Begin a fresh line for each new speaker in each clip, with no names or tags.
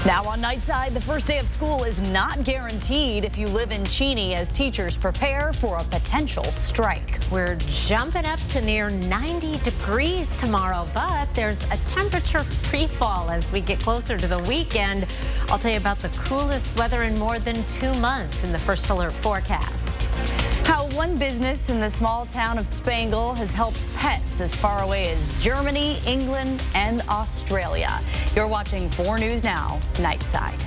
Now on Nightside, the first day of school is not guaranteed if you live in Cheney as teachers prepare for a potential strike.
We're jumping up to near 90 degrees tomorrow, but there's a temperature free fall as we get closer to the weekend. I'll tell you about the coolest weather in more than 2 months in the first alert forecast.
How one business in the small town of Spangle has helped pets as far away as Germany, England, and Australia. You're watching 4 News Now, Nightside.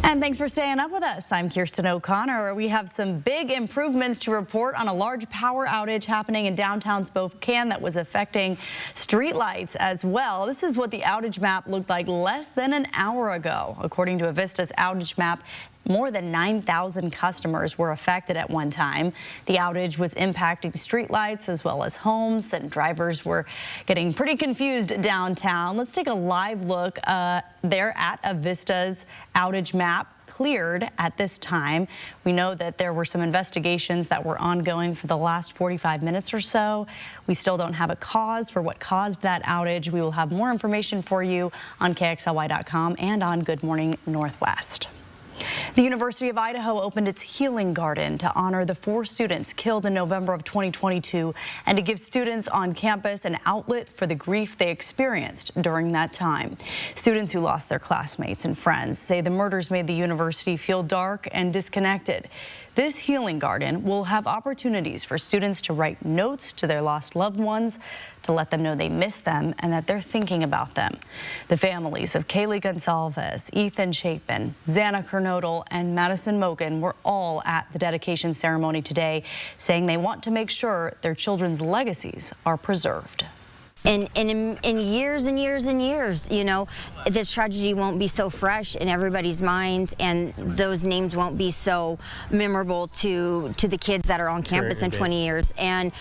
And thanks for staying up with us. I'm Kirsten O'Connor. We have some big improvements to report on a large power outage happening in downtown Spokane that was affecting streetlights as well. This is what the outage map looked like less than an hour ago. According to Avista's outage map, more than 9,000 customers were affected at one time. The outage was impacting streetlights as well as homes, and drivers were getting pretty confused downtown. Let's take a live look there at Avista's outage map. Cleared at this time. We know that there were some investigations that were ongoing for the last 45 minutes or so. We still don't have a cause for what caused that outage. We will have more information for you on KXLY.com and on Good Morning Northwest. The University of Idaho opened its Healing Garden to honor the 4 students killed in November of 2022 and to give students on campus an outlet for the grief they experienced during that time. Students who lost their classmates and friends say the murders made the university feel dark and disconnected. This Healing Garden will have opportunities for students to write notes to their lost loved ones, to let them know they miss them and that they're thinking about them. The families of Kaylee Gonsalves, Ethan Chapin, Xana Kernodle, and Madison Mogan were all at the dedication ceremony today, saying they want to make sure their children's legacies are preserved.
And in years and years and years, you know, this tragedy won't be so fresh in everybody's minds, and those names won't be so memorable to the kids that are on campus in 20 years. And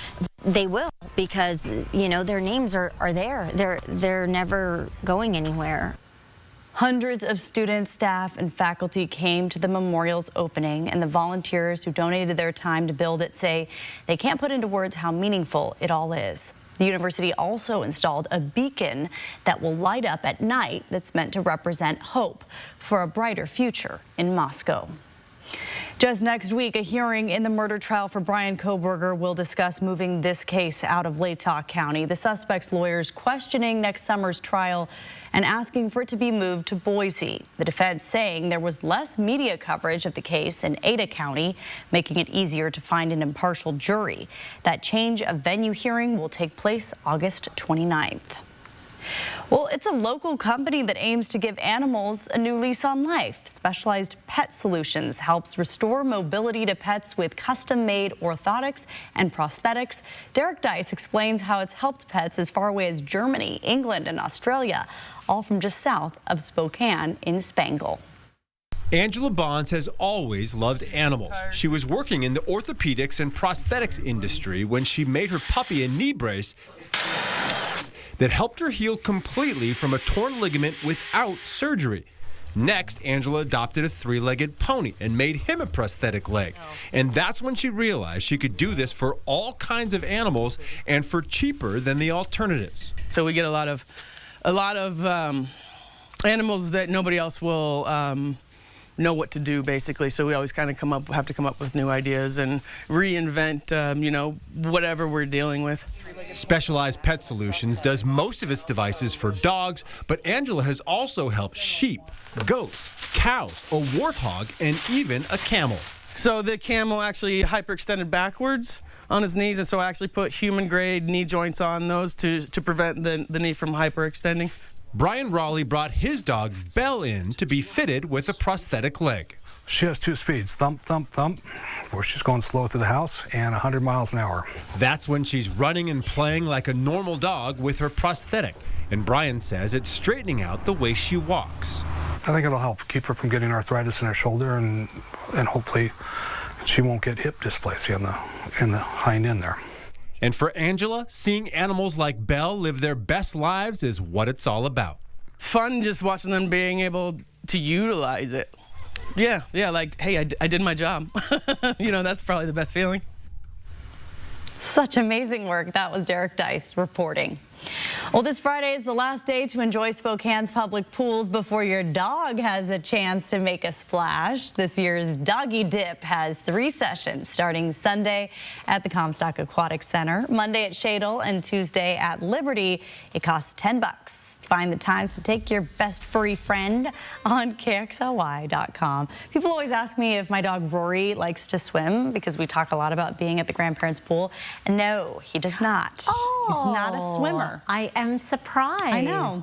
they will, because, you know, their names are there. They're never going anywhere.
Hundreds of students, staff, and faculty came to the memorial's opening, and the volunteers who donated their time to build it say they can't put into words how meaningful it all is. The university also installed a beacon that will light up at night that's meant to represent hope for a brighter future in Moscow. Just next week, a hearing in the murder trial for Brian Kohberger will discuss moving this case out of Latah County. The suspect's lawyers questioning next summer's trial and asking for it to be moved to Boise. The defense saying there was less media coverage of the case in Ada County, making it easier to find an impartial jury. That change of venue hearing will take place August 29th. Well, it's a local company that aims to give animals a new lease on life. Specialized Pet Solutions helps restore mobility to pets with custom-made orthotics and prosthetics. Derek Dice explains how it's helped pets as far away as Germany, England, and Australia, all from just south of Spokane in Spangle.
Angela Bonds has always loved animals. She was working in the orthopedics and prosthetics industry when she made her puppy a knee brace that helped her heal completely from a torn ligament without surgery. Next, Angela adopted a 3-legged pony and made him a prosthetic leg. And that's when she realized she could do this for all kinds of animals and for cheaper than the alternatives.
So we get a lot of animals that nobody else will know what to do, basically. So we always kind of have to come up with new ideas and reinvent, you know, whatever we're dealing with.
Specialized Pet Solutions does most of its devices for dogs, but Angela has also helped sheep, goats, cows, a warthog, and even a camel.
So the camel actually hyperextended backwards on his knees, and so I actually put human-grade knee joints on those to prevent the knee from hyperextending.
Brian Raleigh brought his dog Belle in to be fitted with a prosthetic leg.
She has 2 speeds, thump, thump, thump, where she's going slow through the house, and 100 miles an hour.
That's when she's running and playing like a normal dog with her prosthetic. And Brian says it's straightening out the way she walks.
I think it'll help keep her from getting arthritis in her shoulder, and hopefully she won't get hip dysplasia in the hind end there.
And for Angela, seeing animals like Belle live their best lives is what it's all about.
It's fun just watching them being able to utilize it. Yeah, like, hey, I did my job. You know, that's probably the best feeling.
Such amazing work. That was Derek Dice reporting. Well, this Friday is the last day to enjoy Spokane's public pools before your dog has a chance to make a splash. This year's Doggy Dip has 3 sessions starting Sunday at the Comstock Aquatic Center, Monday at Schedule, and Tuesday at Liberty. It costs $10. Find the times to take your best furry friend on KXLY.com. People always ask me if my dog Rory likes to swim because we talk a lot about being at the grandparents' pool. And no, he does not.
Oh,
he's not a swimmer.
I am surprised.
I know.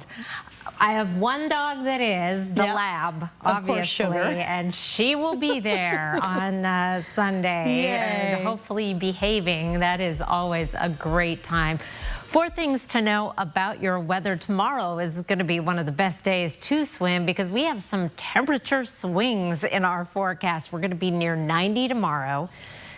I have one dog that is, the lab, obviously,
of course, Sugar.
And she will be there on Sunday.
Yay.
And hopefully behaving. That is always a great time. 4 things to know about your weather. Tomorrow is going to be one of the best days to swim because we have some temperature swings in our forecast. We're going to be near 90 tomorrow,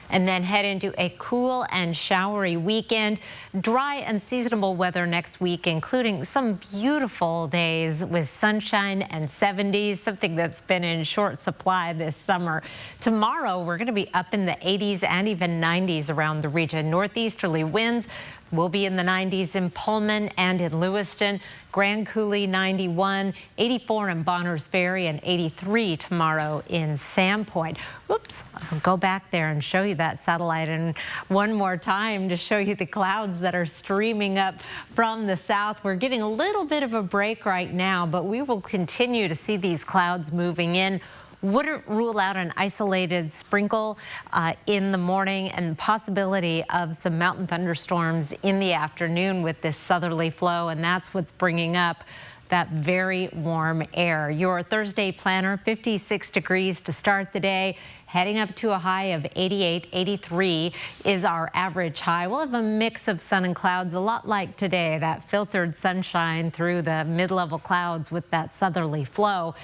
and then head into a cool and showery weekend. Dry and seasonable weather next week, including some beautiful days with sunshine and 70s, something that's been in short supply this summer. Tomorrow, we're going to be up in the 80s and even 90s around the region. Northeasterly winds will be in the 90s in Pullman and in Lewiston. Grand Coulee 91, 84 in Bonners Ferry, and 83 tomorrow in Sandpoint. Whoops, I'll go back there and show you that satellite and one more time to show you the clouds that are streaming up from the south. We're getting a little bit of a break right now, but we will continue to see these clouds moving in. Wouldn't rule out an isolated sprinkle in the morning and the possibility of some mountain thunderstorms in the afternoon with this southerly flow, and that's what's bringing up that very warm air. Your Thursday planner, 56 degrees to start the day, heading up to a high of 88, 83 is our average high. We'll have a mix of sun and clouds, a lot like today, that filtered sunshine through the mid-level clouds with that southerly flow.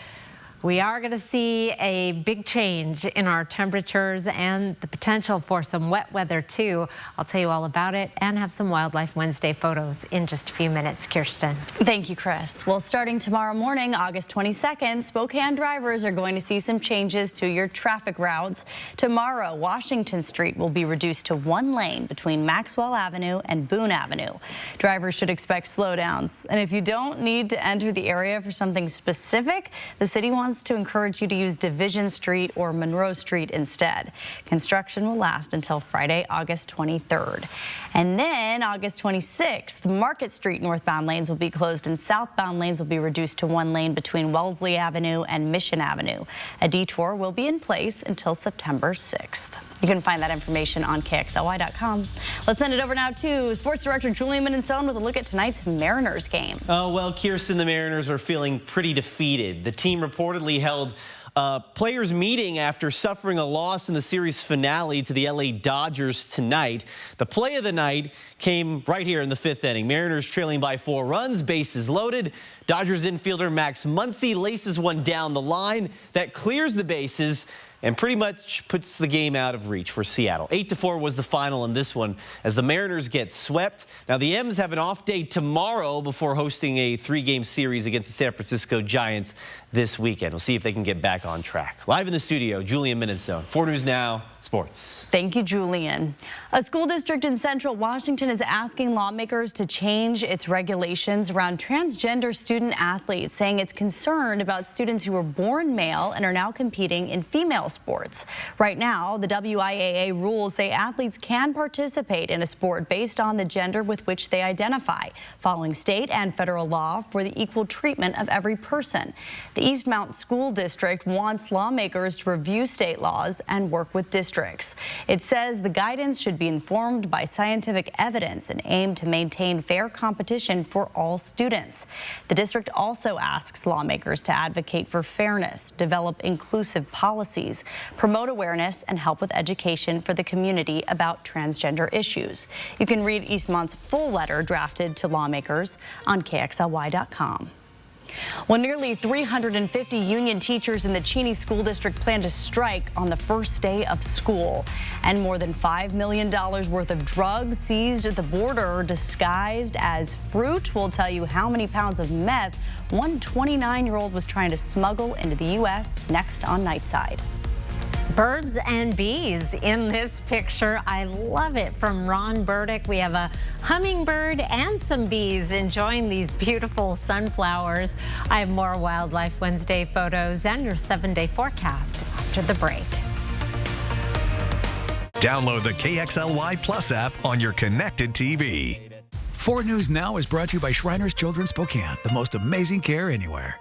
We are going to see a big change in our temperatures and the potential for some wet weather, too. I'll tell you all about it and have some Wildlife Wednesday photos in just a few minutes. Kirsten.
Thank you, Chris. Well, starting tomorrow morning, August 22nd, Spokane drivers are going to see some changes to your traffic routes. Tomorrow, Washington Street will be reduced to 1 lane between Maxwell Avenue and Boone Avenue. Drivers should expect slowdowns. And if you don't need to enter the area for something specific, the city wants to encourage you to use Division Street or Monroe Street instead. Construction will last until Friday, August 23rd. And then August 26th, Market Street northbound lanes will be closed and southbound lanes will be reduced to 1 lane between Wellesley Avenue and Mission Avenue. A detour will be in place until September 6th. You can find that information on KXLY.com. Let's send it over now to Sports Director Julian Minnesota with a look at tonight's Mariners game.
Oh, well, Kirsten, the Mariners are feeling pretty defeated. The team reportedly held a players' meeting after suffering a loss in the series finale to the LA Dodgers tonight. The play of the night came right here in the 5th inning. Mariners trailing by 4 runs, bases loaded. Dodgers infielder Max Muncy laces one down the line that clears the bases and pretty much puts the game out of reach for Seattle. 8-4 was the final in this one as the Mariners get swept. Now the M's have an off day tomorrow before hosting a 3-game series against the San Francisco Giants this weekend. We'll see if they can get back on track. Live in the studio, Julian Minnesota, 4 News Now Sports.
Thank you, Julian. A school district in central Washington is asking lawmakers to change its regulations around transgender student athletes, saying it's concerned about students who were born male and are now competing in female sports. Right now, the WIAA rules say athletes can participate in a sport based on the gender with which they identify, following state and federal law for the equal treatment of every person. The East Mountain School District wants lawmakers to review state laws and work with districts. It says the guidance should be informed by scientific evidence and aim to maintain fair competition for all students. The district also asks lawmakers to advocate for fairness, develop inclusive policies, promote awareness, and help with education for the community about transgender issues. You can read Eastmont's full letter drafted to lawmakers on KXLY.com. Well, nearly 350 union teachers in the Cheney School District plan to strike on the first day of school. And more than $5 million worth of drugs seized at the border disguised as fruit. We'll tell you how many pounds of meth one 29-year-old was trying to smuggle into the U.S. next on Nightside.
Birds and bees in this picture. I love it. From Ron Burdick, we have a hummingbird and some bees enjoying these beautiful sunflowers. I have more Wildlife Wednesday photos and your 7-day forecast after the break.
Download the KXLY Plus app on your connected TV.
4 News Now is brought to you by Shriners Children's Spokane, the most amazing care anywhere.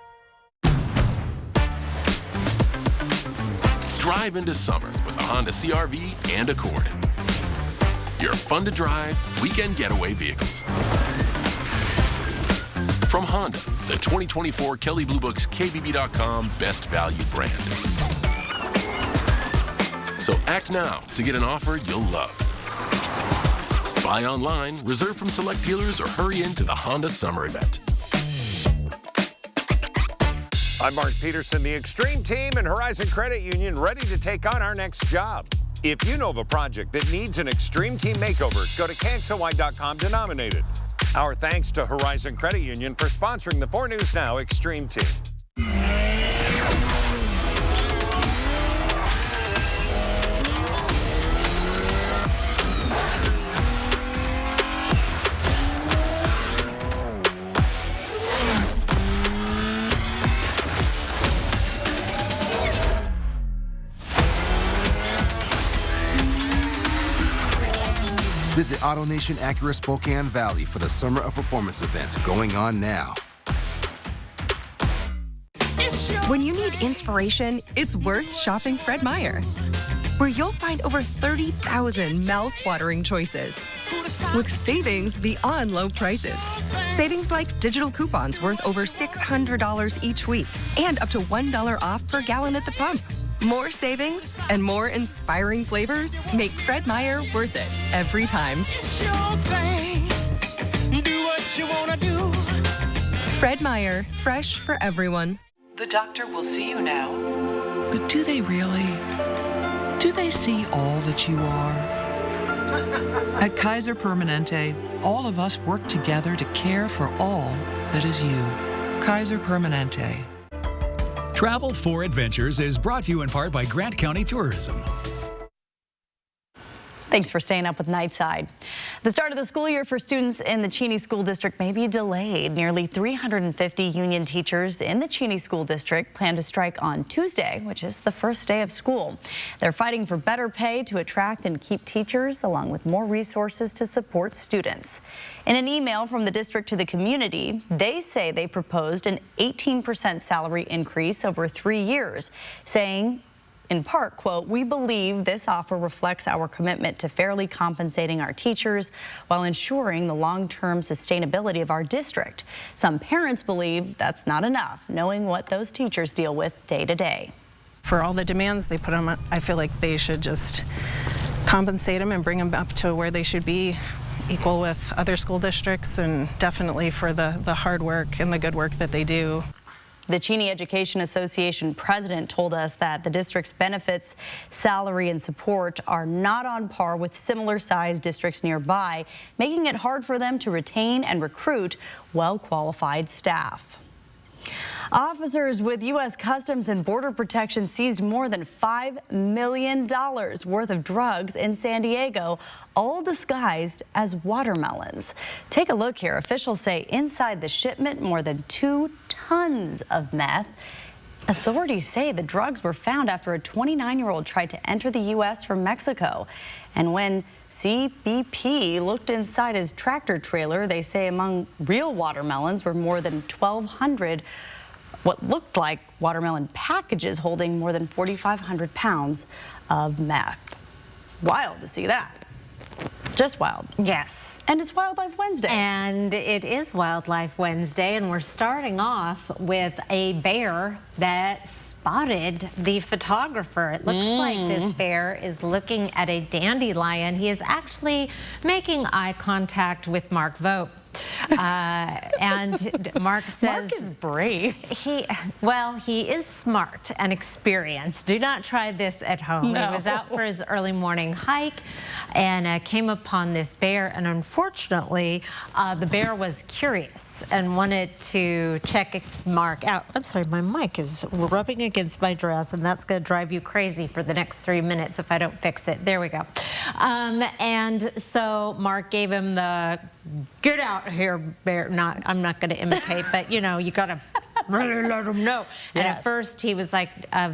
Drive into summer with a Honda CR-V and Accord. Your fun-to-drive, weekend getaway vehicles. From Honda, the 2024 Kelley Blue Book's KBB.com Best Value brand. So act now to get an offer you'll love. Buy online, reserve from select dealers, or hurry into the Honda Summer Event.
I'm Mark Peterson, the Extreme Team and Horizon Credit Union, ready to take on our next job. If you know of a project that needs an Extreme Team makeover, go to KXLY.com to nominate it. Our thanks to Horizon Credit Union for sponsoring the 4 News Now Extreme Team.
Visit AutoNation Acura Spokane Valley for the Summer of Performance event going on now.
When you need inspiration, it's worth shopping Fred Meyer, where you'll find over 30,000 mouth-watering choices with savings beyond low prices. Savings like digital coupons worth over $600 each week and up to $1 off per gallon at the pump. More savings and more inspiring flavors make Fred Meyer worth it every time.
It's your thing. Do what you want to do.
Fred Meyer, fresh for everyone.
The doctor will see you now. But do they really? Do they see all that you are? At Kaiser Permanente, all of us work together to care for all that is you. Kaiser Permanente.
Travel for Adventures is brought to you in part by Grant County Tourism.
Thanks for staying up with Nightside. The start of the school year for students in the Cheney School District may be delayed. Nearly 350 union teachers in the Cheney School District plan to strike on Tuesday, which is the first day of school. They're fighting for better pay to attract and keep teachers, along with more resources to support students. In an email from the district to the community, they say they proposed an 18% salary increase over 3 years, saying, in part, quote, "We believe this offer reflects our commitment to fairly compensating our teachers while ensuring the long-term sustainability of our district. Some parents believe that's not enough, knowing what those teachers deal with day to day."
For all the demands they put on, I feel like they should just compensate them and bring them up to where they should be, equal with other school districts, and definitely for the hard work and the good work that they do.
The Cheney Education Association president told us that the district's benefits, salary, and support are not on par with similar-sized districts nearby, making it hard for them to retain and recruit well-qualified staff. Officers with U.S. Customs and Border Protection seized more than $5 million worth of drugs in San Diego, all disguised as watermelons. Take a look here. Officials say inside the shipment, more than 2 tons of meth. Authorities say the drugs were found after a 29-year-old tried to enter the U.S. from Mexico. And when CBP looked inside his tractor trailer, they say among real watermelons were more than 1,200 what looked like watermelon packages holding more than 4,500 pounds of meth. Wild to see that. Just wild.
Yes.
And it's Wildlife Wednesday.
And it is Wildlife Wednesday, and we're starting off with a bear that spotted the photographer. It looks like this bear is looking at a dandelion. He is actually making eye contact with Mark Vogt. And Mark says
Mark is brave.
He is smart and experienced. Do not try this at home.
No.
He was out for his early morning hike and came upon this bear, and unfortunately the bear was curious and wanted to check Mark out. I'm sorry, my mic is rubbing against my dress, and that's going to drive you crazy for the next 3 minutes if I don't fix it. There we go. And so Mark gave him the "get out here, bear." I'm not going to imitate, but you got to really let him know. And
Yes.
at first he was like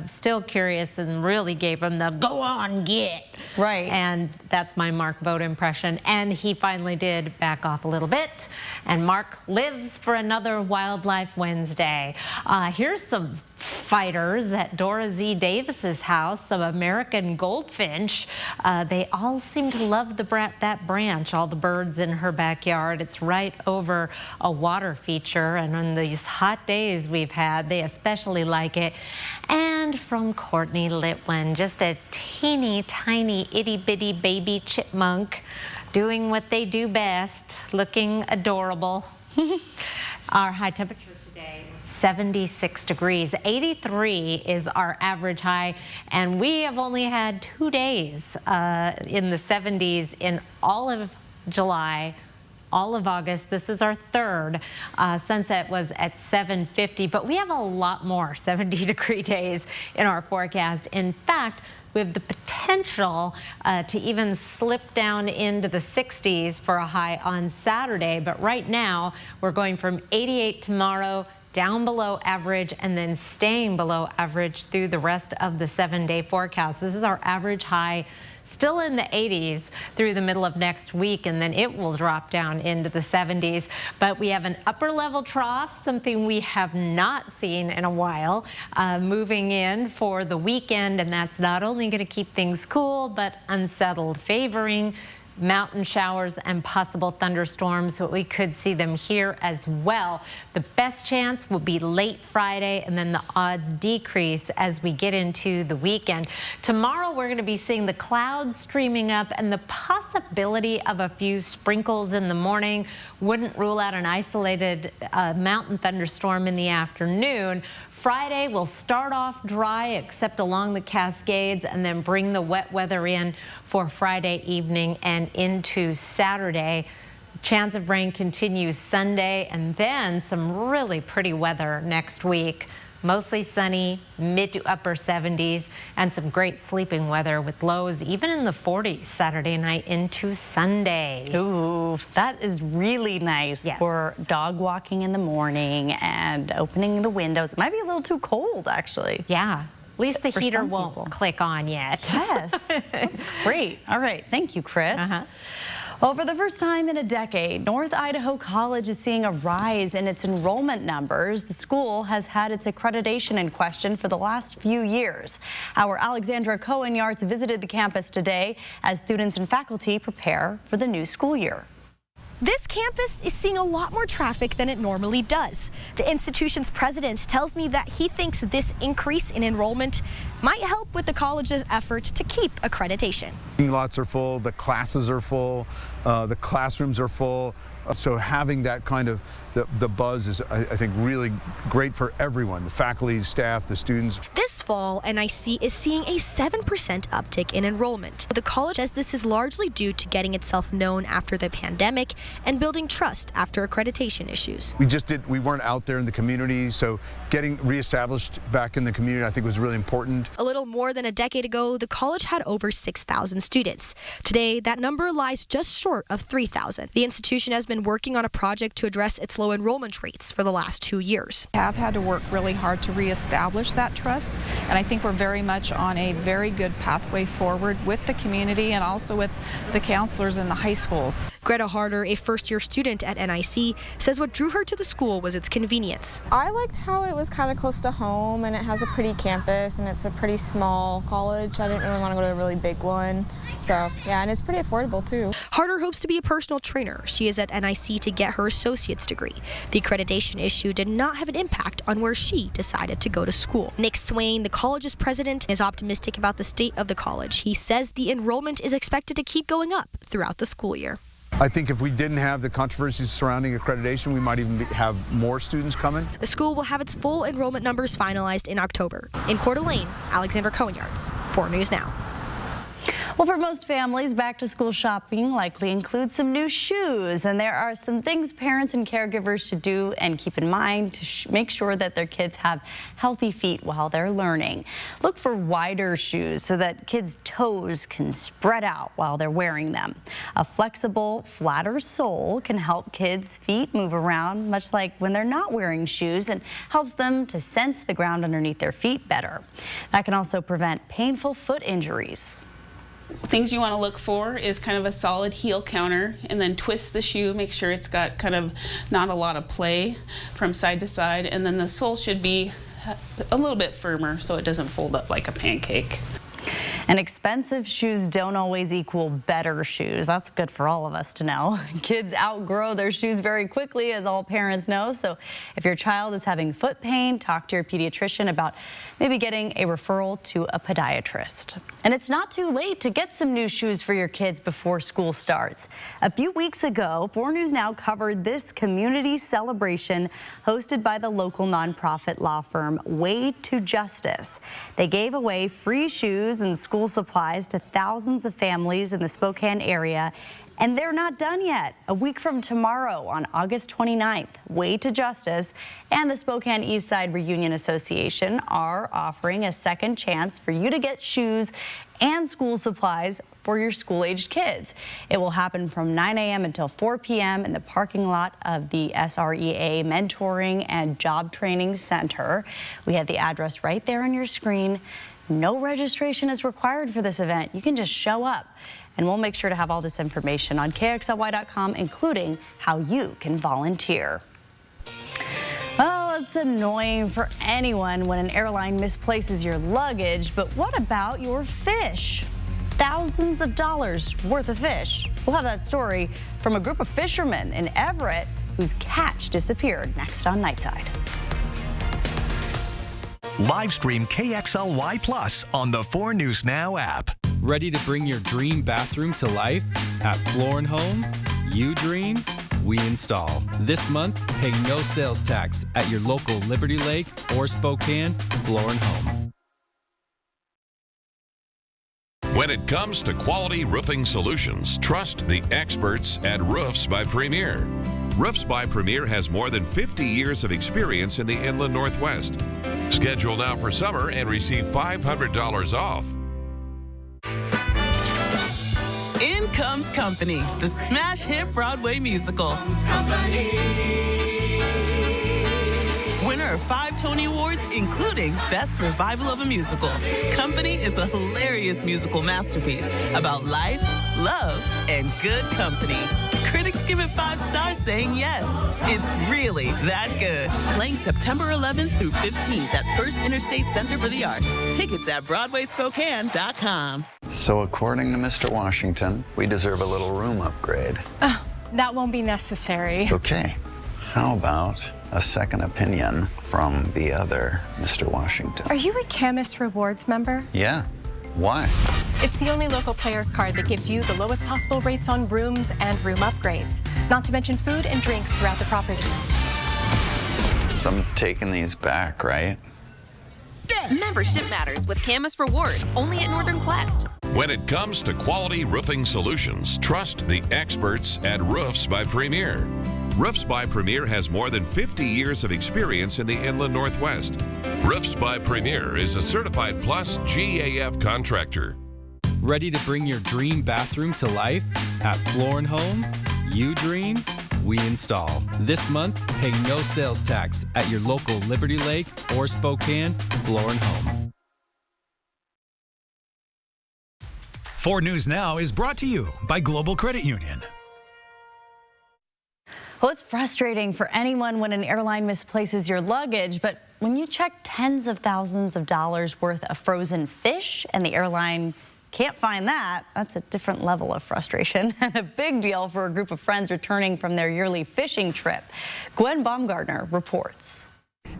still curious and really gave him the "go on, get."
Right.
And that's my Mark vote impression. And he finally did back off a little bit. And Mark lives for another Wildlife Wednesday. Here's some fighters at Dora Z. Davis's house, some American goldfinch. They all seem to love that branch, all the birds in her backyard. It's right over a water feature, and on these hot days we've had, they especially like it. And from Courtney Litwin, just a teeny tiny itty bitty baby chipmunk doing what they do best, looking adorable. Our high temperature today, 76 degrees. 83 is our average high, and we have only had 2 days in the 70s in all of July, all of August. This is our third. Sunset was at 7:50, but we have a lot more 70-degree days in our forecast. In fact, we have the potential to even slip down into the 60s for a high on Saturday. But right now, we're going from 88 tomorrow, down below average, and then staying below average through the rest of the 7-day forecast. This is our average high, still in the 80s through the middle of next week, and then it will drop down into the 70s. But we have an upper level trough, something we have not seen in a while, moving in for the weekend, and that's not only going to keep things cool, but unsettled, favoring mountain showers and possible thunderstorms, but we could see them here as well. The best chance will be late Friday, and then the odds decrease as we get into the weekend. Tomorrow, we're going to be seeing the clouds streaming up and the possibility of a few sprinkles in the morning. Wouldn't rule out an isolated mountain thunderstorm in the afternoon. Friday will start off dry except along the Cascades, and then bring the wet weather in for Friday evening and into Saturday. Chance of rain continues Sunday, and then some really pretty weather next week. Mostly sunny, mid to upper 70s, and some great sleeping weather with lows even in the 40s Saturday night into Sunday.
Ooh, that is really nice for dog walking in the morning and opening the windows. It might be a little too cold, actually.
Yeah. At least the heater won't click on yet.
Yes, that's great. All right, thank you, Chris. Well, for the first time in a decade, North Idaho College is seeing a rise in its enrollment numbers. The school has had its accreditation in question for the last few years. Our Alexandra Cohen-Yarts visited the campus today as students and faculty prepare for the new school year.
This campus is seeing a lot more traffic than it normally does. The institution's president tells me that he thinks this increase in enrollment might help with the college's effort to keep accreditation.
Lots are full, the classes are full, the classrooms are full. So having that kind of the buzz is, I think, really great for everyone, the faculty, staff, the students.
This fall, NIC is seeing a 7% uptick in enrollment. The college says this is largely due to getting itself known after the pandemic and building trust after accreditation issues.
We weren't out there in the community, so getting reestablished back in the community, I think, was really important.
A little more than a decade ago, the college had over 6,000 students. Today, that number lies just short of 3,000. The institution has been working on a project to address its low enrollment rates for the last 2 years.
I've had to work really hard to reestablish that trust, and I think we're very much on a very good pathway forward with the community and also with the counselors in the high schools.
Greta Harder, a first-year student at NIC, says what drew her to the school was its convenience.
I liked how it was kind of close to home, and it has a pretty campus, and it's a pretty small college. I didn't really want to go to a really big one. So, yeah, and it's pretty affordable, too.
Harder hopes to be a personal trainer. She is at NIC to get her associate's degree. The accreditation issue did not have an impact on where she decided to go to school. Nick Swain, the college's president, is optimistic about the state of the college. He says the enrollment is expected to keep going up throughout the school year.
I think if we didn't have the controversies surrounding accreditation, we might even have more students coming.
The school will have its full enrollment numbers finalized in October. In Coeur d'Alene, Alexander Coenyards, 4 News Now.
Well, for most families, back-to-school shopping likely includes some new shoes, and there are some things parents and caregivers should do and keep in mind to make sure that their kids have healthy feet while they're learning. Look for wider shoes so that kids' toes can spread out while they're wearing them. A flexible, flatter sole can help kids' feet move around, much like when they're not wearing shoes, and helps them to sense the ground underneath their feet better. That can also prevent painful foot injuries.
Things you want to look for is kind of a solid heel counter, and then twist the shoe, make sure it's got kind of not a lot of play from side to side, and then the sole should be a little bit firmer so it doesn't fold up like a pancake.
And expensive shoes don't always equal better shoes. That's good for all of us to know. Kids outgrow their shoes very quickly, as all parents know. So if your child is having foot pain, talk to your pediatrician about maybe getting a referral to a podiatrist. And it's not too late to get some new shoes for your kids before school starts. A few weeks ago, 4 News Now covered this community celebration hosted by the local nonprofit law firm Way to Justice. They gave away free shoes and school supplies to thousands of families in the Spokane area, and they're not done yet. A week from tomorrow, on August 29th, Way to Justice and the Spokane Eastside Reunion Association are offering a second chance for you to get shoes and school supplies for your school-aged kids. It will happen from 9 a.m. until 4 p.m. in the parking lot of the SREA Mentoring and Job Training Center. We have the address right there on your screen. No registration is required for this event. You can just show up, and we'll make sure to have all this information on KXLY.com, including how you can volunteer. Well, it's annoying for anyone when an airline misplaces your luggage, but what about your fish? Thousands of dollars worth of fish. We'll have that story from a group of fishermen in Everett whose catch disappeared next on Nightside.
Live stream KXLY Plus on the 4 News Now app.
Ready to bring your dream bathroom to life? At Floor & Home, you dream, we install. This month, pay no sales tax at your local Liberty Lake or Spokane Floor & Home.
When it comes to quality roofing solutions, trust the experts at Roofs by Premier. Roofs by Premier has more than 50 years of experience in the Inland Northwest. Schedule now for summer and receive $500 off.
In Comes Company, the smash hit Broadway musical. Winner of 5 Tony Awards, including Best Revival of a Musical. Company is a hilarious musical masterpiece about life, love, and good company. Critics give it 5 stars, saying yes. It's really that good. Playing September 11th through 15th at First Interstate Center for the Arts. Tickets at BroadwaySpokane.com.
So according to Mr. Washington, we deserve a little room upgrade.
That won't be necessary.
Okay. How about a second opinion from the other Mr. Washington?
Are you a Camus Rewards member?
Yeah. Why?
It's the only local players card that gives you the lowest possible rates on rooms and room upgrades, not to mention food and drinks throughout the property.
So I'm taking these back, right?
Membership matters with Camus Rewards, only at Northern Quest.
When it comes to quality roofing solutions, trust the experts at Roofs by Premier. Roofs by Premier has more than 50 years of experience in the Inland Northwest. Roofs by Premier is a certified plus GAF contractor.
Ready to bring your dream bathroom to life? At Floor & Home, you dream, we install. This month, pay no sales tax at your local Liberty Lake or Spokane Floor & Home.
4 News Now is brought to you by Global Credit Union.
Well, it's frustrating for anyone when an airline misplaces your luggage, but when you check tens of thousands of dollars worth of frozen fish and the airline can't find that, that's a different level of frustration and a big deal for a group of friends returning from their yearly fishing trip. Gwen Baumgartner reports.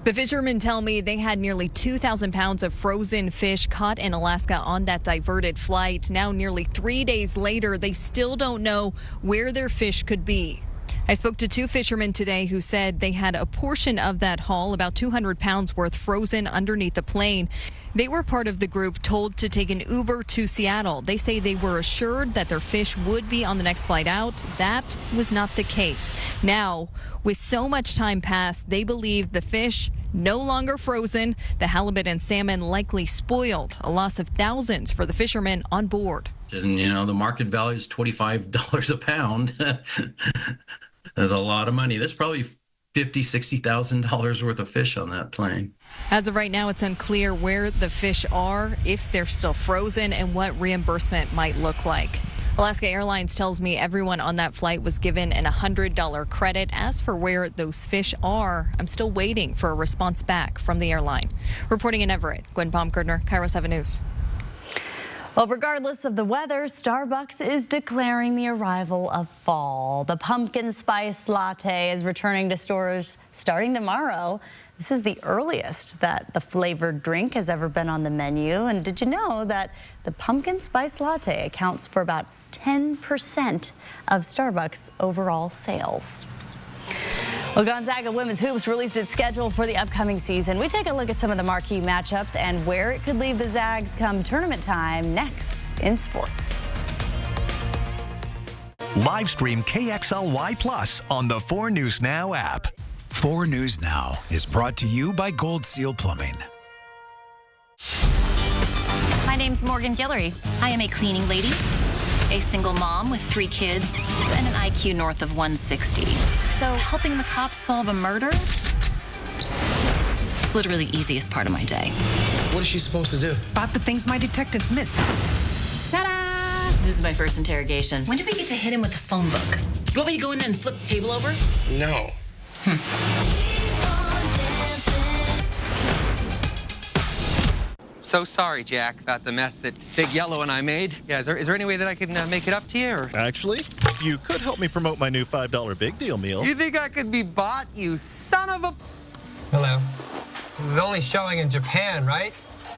The fishermen tell me they had nearly 2,000 pounds of frozen fish caught in Alaska on that diverted flight. Now, nearly 3 days later, they still don't know where their fish could be. I spoke to 2 fishermen today who said they had a portion of that haul, about 200 pounds worth, frozen underneath the plane. They were part of the group told to take an Uber to Seattle. They say they were assured that their fish would be on the next flight out. That was not the case. Now, with so much time passed, they believe the fish no longer frozen, the halibut and salmon likely spoiled, a loss of thousands for the fishermen on board.
And, you know, the market value is $25 a pound. That's a lot of money. That's probably $50,000, $60,000 worth of fish on that plane.
As of right now, it's unclear where the fish are, if they're still frozen, and what reimbursement might look like. Alaska Airlines tells me everyone on that flight was given an $100 credit. As for where those fish are, I'm still waiting for a response back from the airline. Reporting in Everett, Gwen Baumgartner, KIRO 7 News.
Well, regardless of the weather, Starbucks is declaring the arrival of fall. The pumpkin spice latte is returning to stores starting tomorrow. This is the earliest that the flavored drink has ever been on the menu. And did you know that the pumpkin spice latte accounts for about 10% of Starbucks' overall sales? Well, Gonzaga Women's Hoops released its schedule for the upcoming season. We take a look at some of the marquee matchups and where it could leave the Zags come tournament time next in sports.
Live stream KXLY Plus on the 4 News Now app.
4 News Now is brought to you by Gold Seal Plumbing.
My name's Morgan Guillory. I am a cleaning lady, a single mom with 3 kids, and an IQ north of 160. So helping the cops solve a murder is literally the easiest part of my day.
What is she supposed to do?
Spot the things my detectives miss. Ta-da! This is my first interrogation. When did we get to hit him with the phone book? You want me to go in there and flip the table over?
No.
So sorry, Jack, about the mess that Big Yellow and I made. Yeah, is there any way that I can make it up to you? Or?
Actually, you could help me promote my new $5 Big Deal meal.
You think I could be bought, you son of a...
Hello. This is only showing in Japan, right?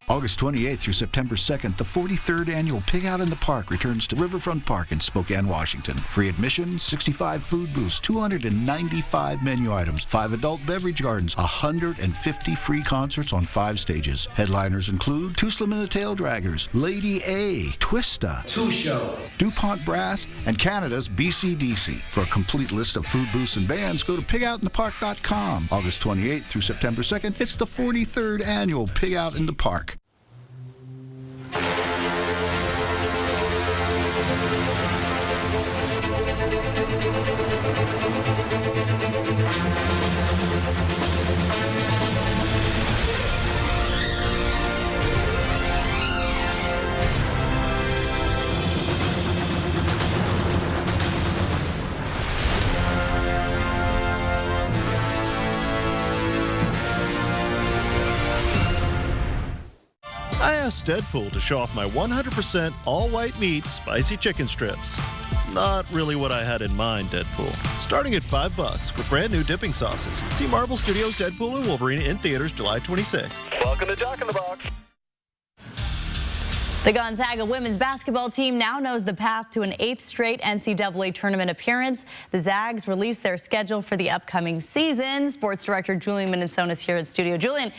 August 28th through September 2nd, the 43rd annual Pig Out in the Park returns to Riverfront Park in Spokane, Washington. Free admission, 65 food booths, 295 menu items, 5 adult beverage gardens, 150 free concerts on 5 stages. Headliners include Two Slim and the Tail Draggers, Lady A, Twista,
2 shows,
DuPont Brass, and Canada's BCDC. For a complete list of food booths and bands, go to pigoutinthepark.com. August 28th through September 2nd, it's the 43rd annual Pig Out in the Park.
I asked Deadpool to show off my 100% all-white meat spicy chicken strips. Not really what I had in mind, Deadpool. Starting at $5 with brand new dipping sauces. See Marvel Studios' Deadpool and Wolverine in theaters July 26th.
Welcome to Jack in the Box.
The Gonzaga women's basketball team now knows the path to an 8th straight NCAA tournament appearance. The Zags released their schedule for the upcoming season. Sports director Julian Minnesota is here at studio. Julian,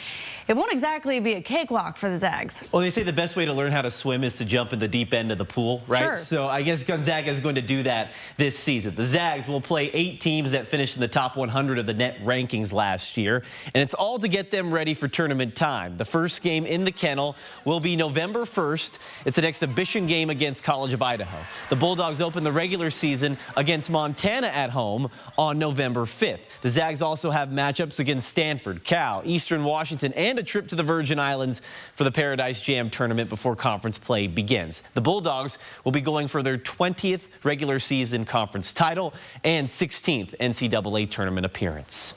it won't exactly be a cakewalk for the Zags.
Well, they say the best way to learn how to swim is to jump in the deep end of the pool, right?
Sure.
So I guess Gonzaga is going to do that this season. The Zags will play 8 teams that finished in the top 100 of the net rankings last year, and it's all to get them ready for tournament time. The first game in the kennel will be November 1st. It's an exhibition game against College of Idaho. The Bulldogs open the regular season against Montana at home on November 5th. The Zags also have matchups against Stanford, Cal, Eastern Washington, and a trip to the Virgin Islands for the Paradise Jam tournament before conference play begins. The Bulldogs will be going for their 20th regular season conference title and 16th NCAA tournament appearance.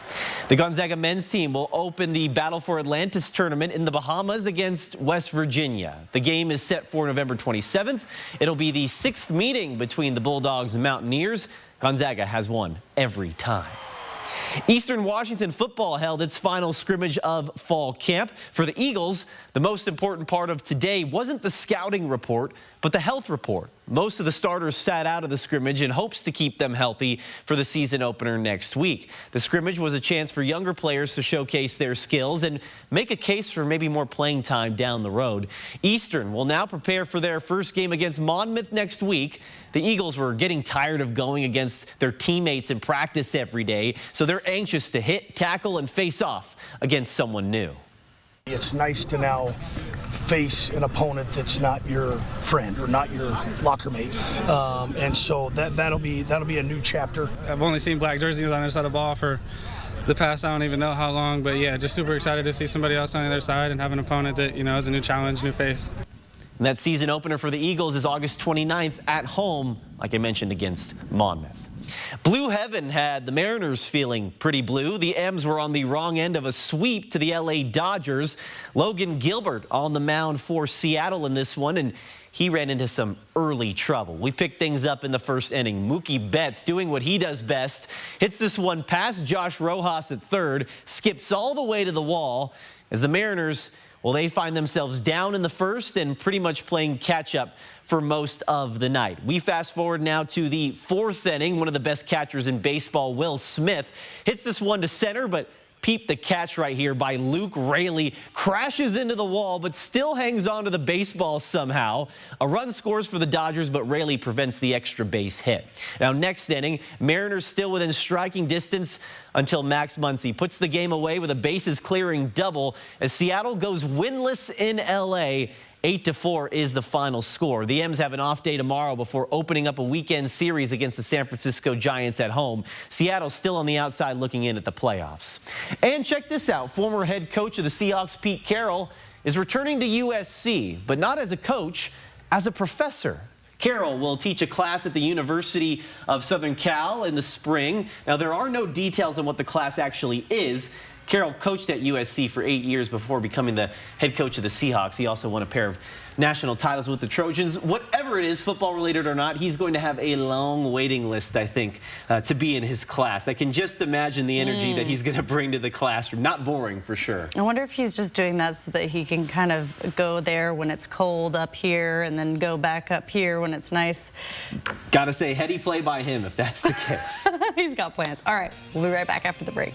The Gonzaga men's team will open the Battle for Atlantis tournament in the Bahamas against West Virginia. The game is set for November 27th. It'll be the 6th meeting between the Bulldogs and Mountaineers. Gonzaga has won every time. Eastern Washington football held its final scrimmage of fall camp. For the Eagles, the most important part of today wasn't the scouting report, but the health report. Most of the starters sat out of the scrimmage in hopes to keep them healthy for the season opener next week. The scrimmage was a chance for younger players to showcase their skills and make a case for maybe more playing time down the road. Eastern will now prepare for their first game against Monmouth next week. The Eagles were getting tired of going against their teammates in practice every day, so they're anxious to hit, tackle, and face off against someone new.
It's nice to now face an opponent that's not your friend or not your locker mate, and so that'll be a new chapter.
I've only seen black jerseys on the other side of the ball for the past I don't even know how long, but yeah, just super excited to see somebody else on the other side and have an opponent that is a new challenge, new face.
And that season opener for the Eagles is August 29th at home, like I mentioned, against Monmouth. Blue Heaven had the Mariners feeling pretty blue. The M's were on the wrong end of a sweep to the LA Dodgers. Logan Gilbert on the mound for Seattle in this one, and he ran into some early trouble. We picked things up in the first inning. Mookie Betts doing what he does best. Hits this one past Josh Rojas at third. Skips all the way to the wall as the Mariners, well, they find themselves down in the first and pretty much playing catch-up for most of the night. We fast forward now to the fourth inning. One of the best catchers in baseball, Will Smith, hits this one to center, but peep the catch right here by Luke Raley. Crashes into the wall, but still hangs on to the baseball somehow. A run scores for the Dodgers, but Raley prevents the extra base hit. Now, next inning, Mariners still within striking distance until Max Muncy puts the game away with a bases-clearing double as Seattle goes winless in L.A., 8-4 is the final score. The M's have an off day tomorrow before opening up a weekend series against the San Francisco Giants at home. Seattle's still on the outside looking in at the playoffs. And check this out. Former head coach of the Seahawks, Pete Carroll, is returning to USC, but not as a coach, as a professor. Carroll will teach a class at the University of Southern Cal in the spring. Now, there are no details on what the class actually is. Carroll coached at USC for 8 years before becoming the head coach of the Seahawks. He also won a pair of national titles with the Trojans. Whatever it is, football related or not, he's going to have a long waiting list, I think, to be in his class. I can just imagine the energy that he's going to bring to the classroom. Not boring, for sure.
I wonder if he's just doing that so that he can kind of go there when it's cold up here and then go back up here when it's nice.
Gotta say, heady play by him if that's the case.
He's got plans. All right, we'll be right back after the break.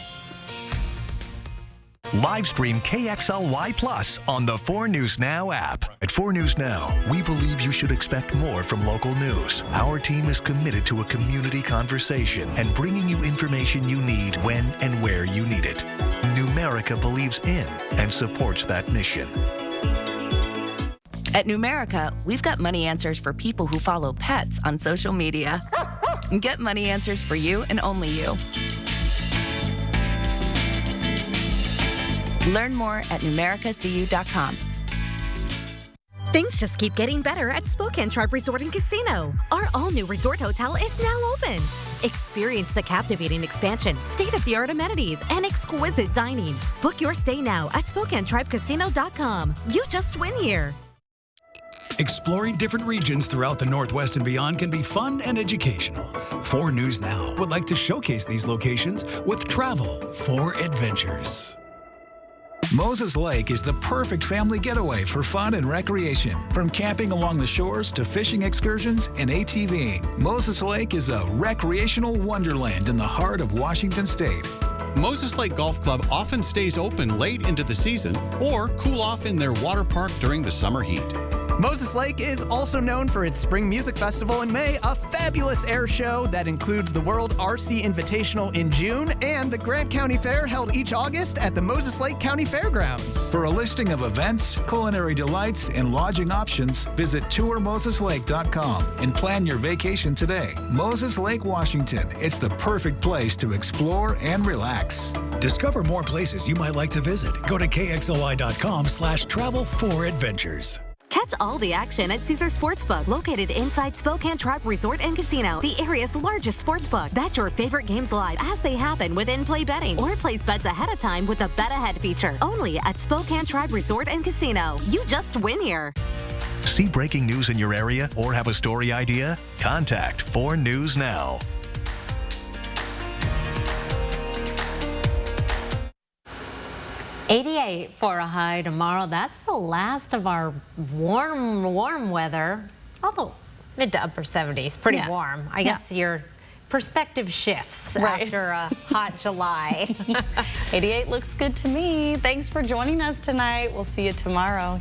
Live stream KXLY Plus on the 4 News Now app. At 4 News Now, we believe you should expect more from local news. Our team is committed to a community conversation and bringing you information you need when and where you need it. Numerica believes in and supports that mission.
At Numerica, we've got money answers for people who follow pets on social media. Get money answers for you and only you. Learn more at numericacu.com.
Things just keep getting better at Spokane Tribe Resort and Casino. Our all-new resort hotel is now open. Experience the captivating expansion, state-of-the-art amenities, and exquisite dining. Book your stay now at SpokaneTribeCasino.com. You just win here.
Exploring different regions throughout the Northwest and beyond can be fun and educational. 4 News Now would like to showcase these locations with Travel for Adventures.
Moses Lake is the perfect family getaway for fun and recreation. From camping along the shores to fishing excursions and ATVing, Moses Lake is a recreational wonderland in the heart of Washington State.
Moses Lake Golf Club often stays open late into the season or cool off in their water park during the summer heat.
Moses Lake is also known for its Spring Music Festival in May, a fabulous air show that includes the World RC Invitational in June and the Grant County Fair held each August at the Moses Lake County Fairgrounds.
For a listing of events, culinary delights, and lodging options, visit tourmoseslake.com and plan your vacation today. Moses Lake, Washington. It's the perfect place to explore and relax.
Discover more places you might like to visit. Go to KXLY.com/travel4adventures.
Catch all the action at Caesar Sportsbook, located inside Spokane Tribe Resort and Casino, the area's largest sportsbook. Bet your favorite games live as they happen with in-play betting, or place bets ahead of time with the Bet Ahead feature. Only at Spokane Tribe Resort and Casino. You just win here.
See breaking news in your area or have a story idea? Contact 4 News Now.
88 for a high tomorrow. That's the last of our warm weather. Although mid to upper 70s, pretty warm. I guess your perspective shifts after a hot July.
88 looks good to me. Thanks for joining us tonight. We'll see you tomorrow.